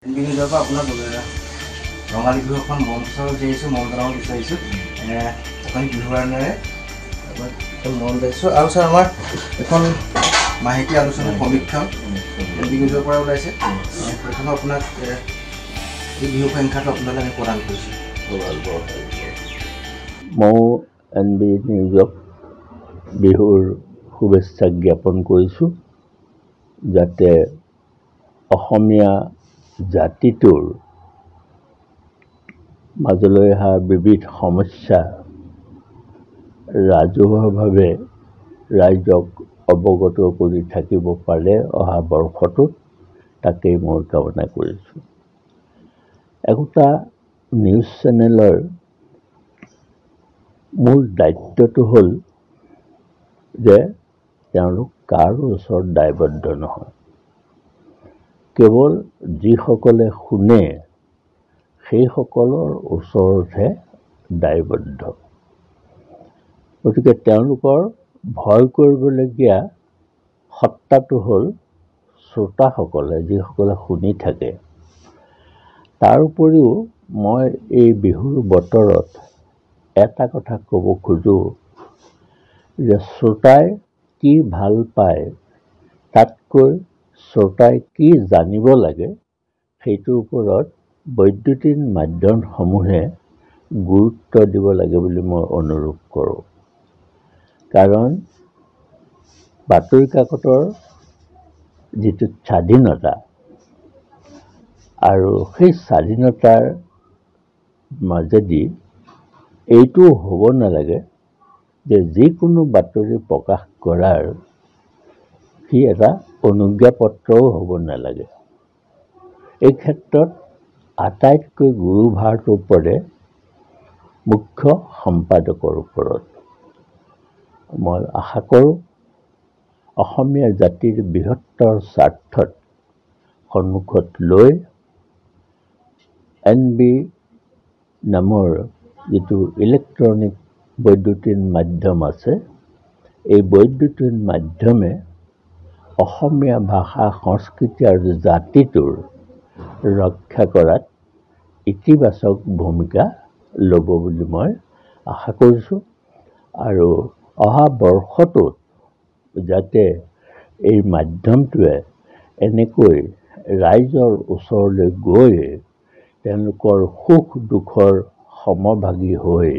বিনোদৰ পৰা আপোনাক ৰঙালী বিহুখন মঞ্চ উলিয়াইছোঁ, মন্ত্ৰণাও বিচাৰিছোঁ। এখন বিহু কাৰণেৰে মন যাইছোঁ। আৰু ছাৰ আমাৰ এখন মাহেকী আলোচনা সমীক্ষা বিনোদৰ পৰা ওলাইছে, সেইখনো আপোনাক এই বিহু সংখ্যাটো আপোনালৈ আমি প্ৰদান কৰিছোঁ। মই NB নিউজক বিহুৰ শুভেচ্ছা জ্ঞাপন কৰিছোঁ, যাতে অসমীয়া জাতিটোৰ মাজলৈ অহা বিবিধ সমস্যা ৰাজহুৱাভাৱে ৰাইজক অৱগত কৰি থাকিব পাৰে অহা বৰ্ষটোত, তাকেই মই কামনা কৰিছোঁ। একোটা নিউজ চেনেলৰ মূল দায়িত্বটো হ'ল যে তেওঁলোক কাৰো ওচৰত দায়বদ্ধ নহয়, কেৱল যিসকলে শুনে সেইসকলৰ ওচৰতহে দায়বদ্ধ। গতিকে তেওঁলোকৰ ভয় কৰিবলগীয়া সত্তাটো হ'ল শ্ৰোতাসকলে, যিসকলে শুনি থাকে। তাৰ উপৰিও মই এই বিহুৰ বতৰত এটা কথা ক'ব খোজোঁ যে শ্ৰোতাই কি ভাল পায় তাতকৈ শ্ৰোতাই কি জানিব লাগে সেইটোৰ ওপৰত বৈদ্যুতিন মাধ্যমসমূহে গুৰুত্ব দিব লাগে বুলি মই অনুৰোধ কৰোঁ। কাৰণ বাতৰি কাকতৰ যিটো স্বাধীনতা, আৰু সেই স্বাধীনতাৰ মাজেদি এইটো হ'ব নালাগে যে যিকোনো বাতৰি প্ৰকাশ কৰাৰ সি এটা অনুজ্ঞাপত্ৰও হ'ব নালাগে। এই ক্ষেত্ৰত আটাইতকৈ গুৰুভাৰটো পৰে মুখ্য সম্পাদকৰ ওপৰত। মই আশা কৰোঁ অসমীয়া জাতিৰ বৃহত্তৰ স্বাৰ্থত সন্মুখত লৈ NB নামৰ যিটো ইলেক্ট্ৰনিক বৈদ্যুতিন মাধ্যম আছে, এই বৈদ্যুতিন মাধ্যমে অসমীয়া ভাষা, সংস্কৃতি আৰু জাতিটোৰ ৰক্ষা কৰাত ইতিবাচক ভূমিকা ল'ব বুলি মই আশা কৰিছোঁ। আৰু অহা বৰ্ষটোত যাতে এই মাধ্যমটোৱে এনেকৈ ৰাইজৰ ওচৰলৈ গৈ তেওঁলোকৰ সুখ দুখৰ সমভাগী হৈ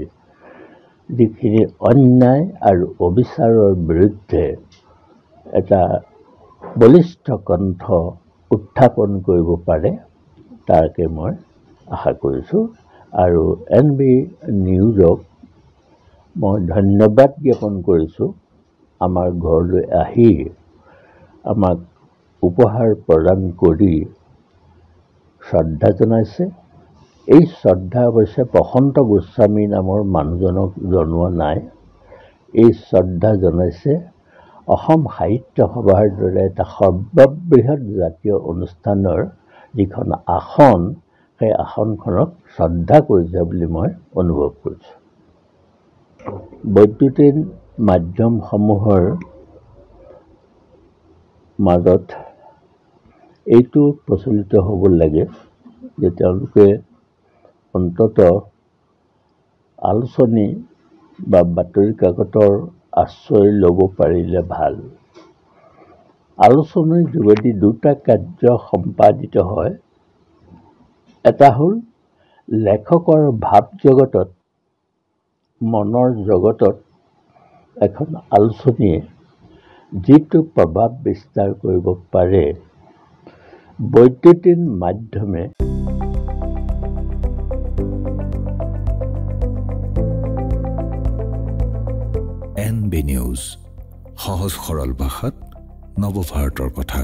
যিখিনি অন্যায় আৰু অবিচাৰৰ বিৰুদ্ধে এটা বলিষ্ঠ কণ্ঠ উত্থাপন কৰিব পাৰে, তাকে মই আশা কৰিছোঁ। আৰু NB নিউজক মই ধন্যবাদ জ্ঞাপন কৰিছোঁ, আমাৰ ঘৰলৈ আহি আমাক উপহাৰ প্ৰদান কৰি শ্ৰদ্ধা জনাইছে। এই শ্ৰদ্ধা অৱশ্যে প্ৰশান্ত গোস্বামী নামৰ মানুহজনক জনোৱা নাই, এই শ্ৰদ্ধা জনাইছে অসম সাহিত্য সভাৰ দৰে এটা সৰ্ববৃহৎ জাতীয় অনুষ্ঠানৰ যিখন আসন, সেই আসনখনক শ্ৰদ্ধা কৰিছে বুলি মই অনুভৱ কৰিছোঁ। বৈদ্যুতিন মাধ্যমসমূহৰ মাজত এইটো প্ৰচলিত হ'ব লাগে যে তেওঁলোকে অন্ততঃ আলোচনী বা বাতৰি কাকতৰ আশ্ৰয় ল'ব পাৰিলে ভাল। আলোচনীৰ যোগেদি দুটা কাৰ্য সম্পাদিত হয়। এটা হ'ল লেখকৰ ভাৱ জগতত, মনৰ জগতত এখন আলোচনীয়ে যিটো প্ৰভাৱ বিস্তাৰ কৰিব পাৰে, বৈদ্যুতিন মাধ্যমে NB নিউজ, সহজ সৰল ভাষাত নৱভাৰতৰ কথা।